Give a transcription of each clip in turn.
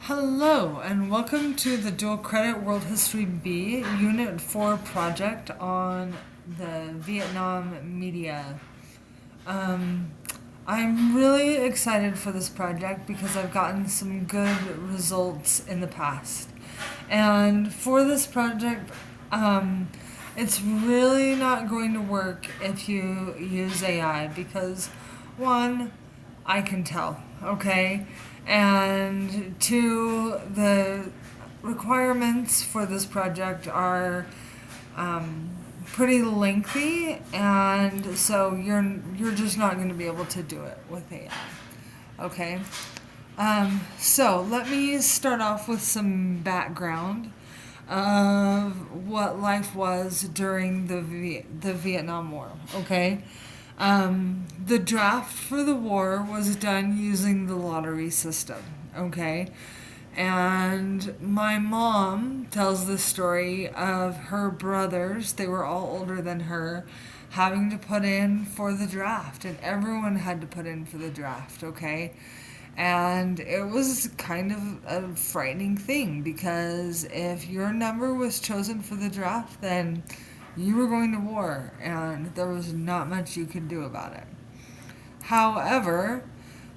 Hello, and welcome to the Dual Credit World History B Unit 4 project on the Vietnam media. Um, I'm really excited for this project because I've gotten some good results in the past. And for this project, it's really not going to work if you use AI because, one, I can tell, okay? And two, the requirements for this project are pretty lengthy, and so you're just not going to be able to do it with AI. Okay. So let me start off with some background of what life was during the Vietnam War. Okay. The draft for the war was done using the lottery system. Okay. And my mom tells the story of her brothers, they were all older than her, having to put in for the draft. And everyone had to put in for the draft, okay? And it was kind of a frightening thing because if your number was chosen for the draft, then you were going to war and there was not much you could do about it. However,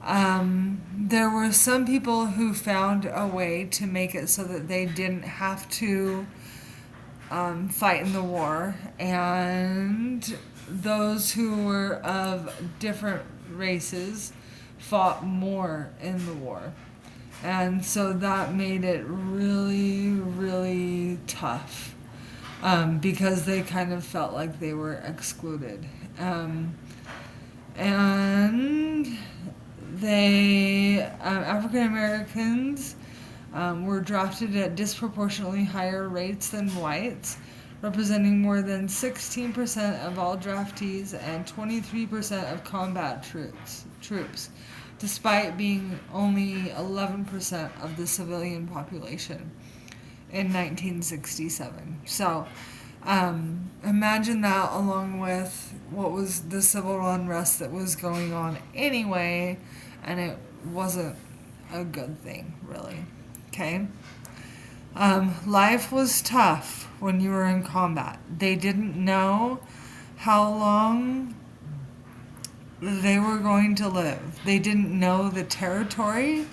there were some people who found a way to make it so that they didn't have to fight in the war, and those who were of different races fought more in the war. And so that made it really, really tough because they kind of felt like they were excluded. And African Americans were drafted at disproportionately higher rates than whites, representing more than 16% of all draftees and 23% of combat troops, despite being only 11% of the civilian population in 1967. So imagine that along with what was the civil unrest that was going on anyway, and it wasn't a good thing, really. Okay? Life was tough when you were in combat. They didn't know how long they were going to live. They didn't know the territory.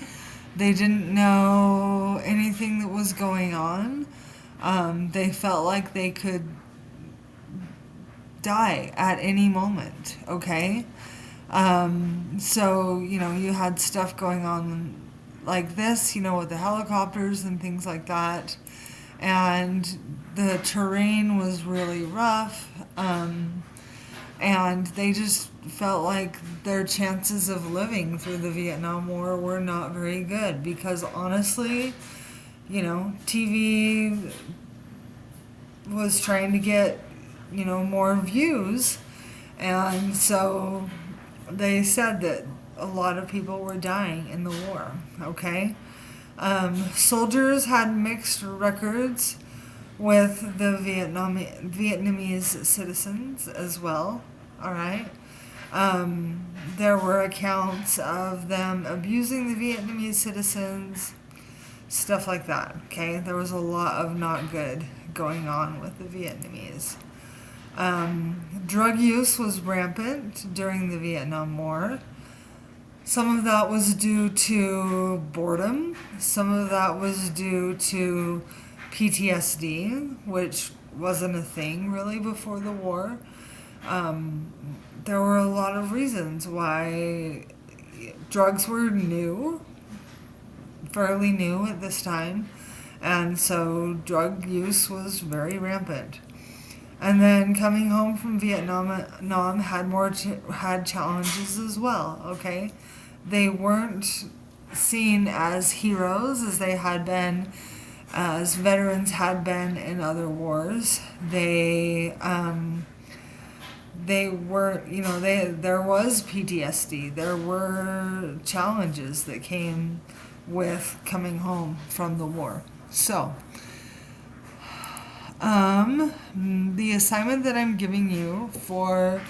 They didn't know anything that was going on. They felt like they could die at any moment, okay? So, you had stuff going on like this, with the helicopters and things like that. And the terrain was really rough. And they just felt like their chances of living through the Vietnam War were not very good because honestly, TV was trying to get, more views. And so they said that a lot of people were dying in the war, okay? Soldiers had mixed records with the Vietnamese citizens as well, all right? There were accounts of them abusing the Vietnamese citizens, stuff like that, okay? There was a lot of not good going on with the Vietnamese. Drug use was rampant during the Vietnam War. Some of that was due to boredom. Some of that was due to PTSD, which wasn't a thing really before the war. There were a lot of reasons why drugs were new, fairly new at this time, and so drug use was very rampant. And then coming home from Vietnam had challenges as well. Okay, they weren't seen as heroes as they had been, as veterans had been in other wars. They weren't. There was PTSD. There were challenges that came with coming home from the war. So. The assignment that I'm giving you for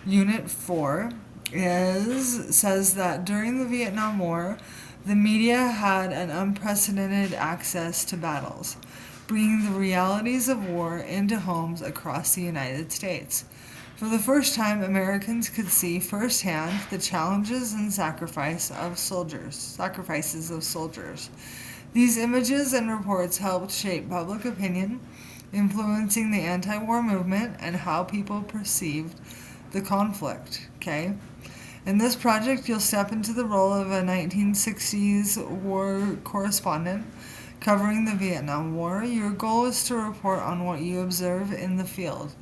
Unit 4 says that during the Vietnam War, The media had an unprecedented access to battles, bringing the realities of war into homes across the United States. For the first time, Americans could see firsthand the challenges and sacrifices of soldiers. These images and reports helped shape public opinion, influencing the anti-war movement and how people perceived the conflict. Okay? In this project, you'll step into the role of a 1960s war correspondent covering the Vietnam War. Your goal is to report on what you observe in the field.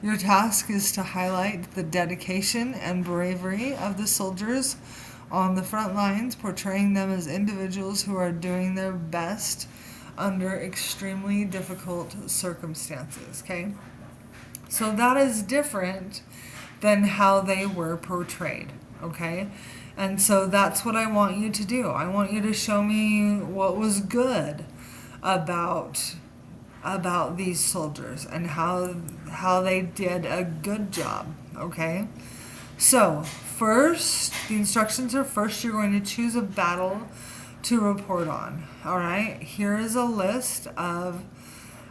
Your task is to highlight the dedication and bravery of the soldiers on the front lines, portraying them as individuals who are doing their best under extremely difficult circumstances. Okay? So that is different than how they were portrayed. Okay? And so that's what I want you to do. I want you to show me what was good about these soldiers and how they did a good job. Okay? So first, the instructions are first you're going to choose a battle to report on. All right? Here is a list of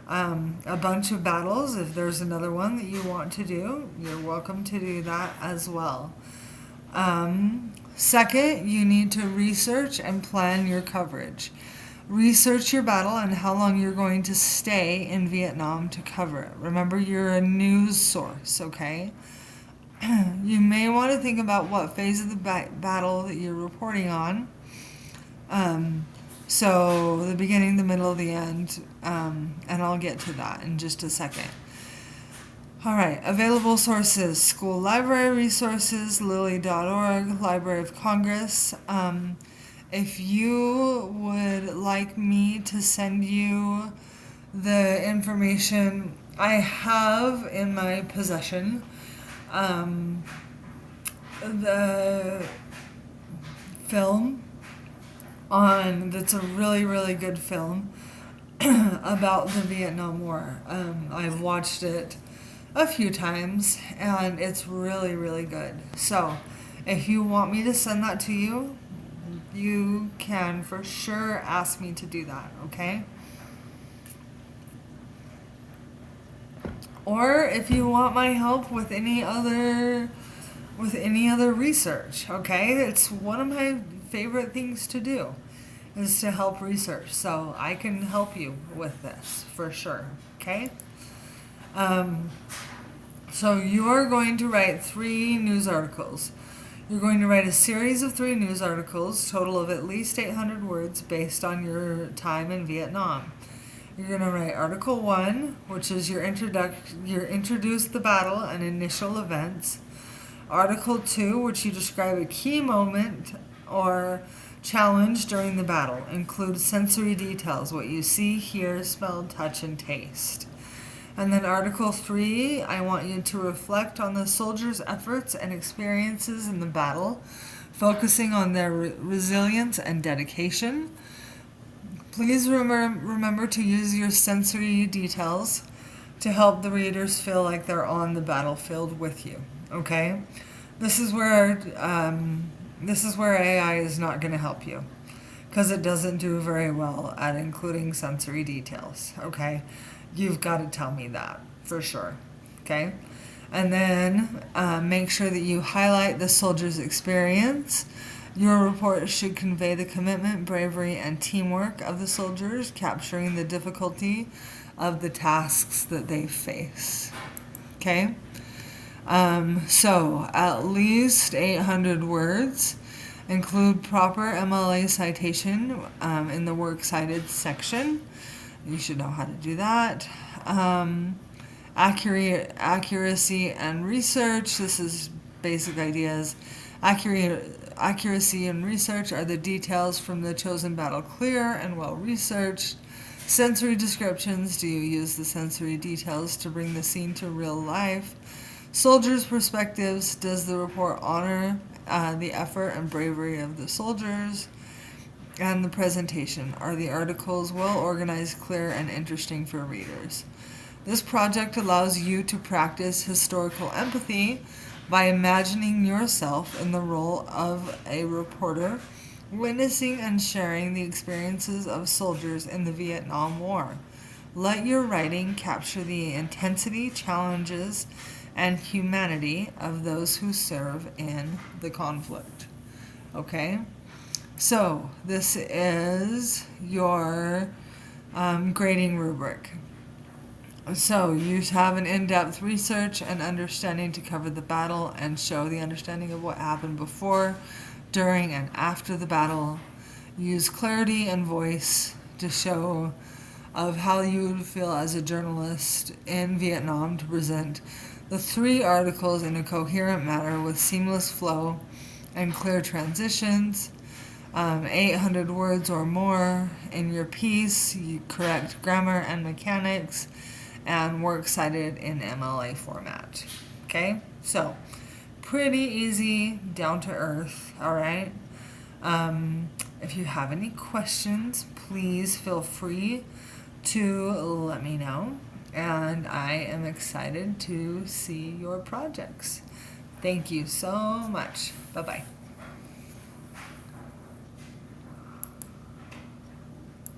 a bunch of battles. If there's another one that you want to do, you're welcome to do that as well. Second, you need to research and plan your coverage. Research your battle and how long you're going to stay in Vietnam to cover it. Remember, you're a news source, okay? You may want to think about what phase of the battle that you're reporting on. So the beginning, the middle, the end, and I'll get to that in just a second. All right, available sources: school library resources, lilly.org, Library of Congress. If you would like me to send you the information I have in my possession, the film that's a really, really good film about the Vietnam War. I've watched it a few times and it's really, really good. So if you want me to send that to you, you can for sure ask me to do that, okay? Or if you want my help with any other research, okay? It's one of my favorite things to do is to help research. So I can help you with this for sure, okay? So you're going to write 3 news articles. You're going to write a series of 3 news articles, total of at least 800 words based on your time in Vietnam. You're going to write Article 1, which is your introduce the battle and initial events. Article 2, which you describe a key moment or challenge during the battle. Include sensory details, what you see, hear, smell, touch, and taste. And then Article 3, I want you to reflect on the soldiers' efforts and experiences in the battle, focusing on their resilience and dedication. Please remember to use your sensory details to help the readers feel like they're on the battlefield with you. Okay? This is where AI is not going to help you because it doesn't do very well at including sensory details. Okay? You've got to tell me that for sure. Okay? And then make sure that you highlight the soldier's experience. Your report should convey the commitment, bravery, and teamwork of the soldiers, capturing the difficulty of the tasks that they face. Okay? So at least 800 words. Include proper MLA citation in the works cited section. You should know how to do that. Accuracy and research. This is basic ideas. Accuracy and research are the details from the chosen battle clear and well researched. Sensory descriptions. Do you use the sensory details to bring the scene to real life? Soldiers' perspectives. Does the report honor the effort and bravery of the soldiers? And the presentation. Are the articles well organized, clear, and interesting for readers? This project allows you to practice historical empathy by imagining yourself in the role of a reporter witnessing and sharing the experiences of soldiers in the Vietnam War. Let your writing capture the intensity, challenges, and humanity of those who serve in the conflict. Okay? So, this is your grading rubric. So, you have an in-depth research and understanding to cover the battle and show the understanding of what happened before, during, and after the battle. Use clarity and voice to show of how you would feel as a journalist in Vietnam to present the 3 articles in a coherent manner with seamless flow and clear transitions. 800 words or more in your piece. You correct grammar and mechanics, and works cited in MLA format. Okay, so pretty easy, down to earth. All right. If you have any questions, please feel free to let me know, and I am excited to see your projects. Thank you so much. Bye bye.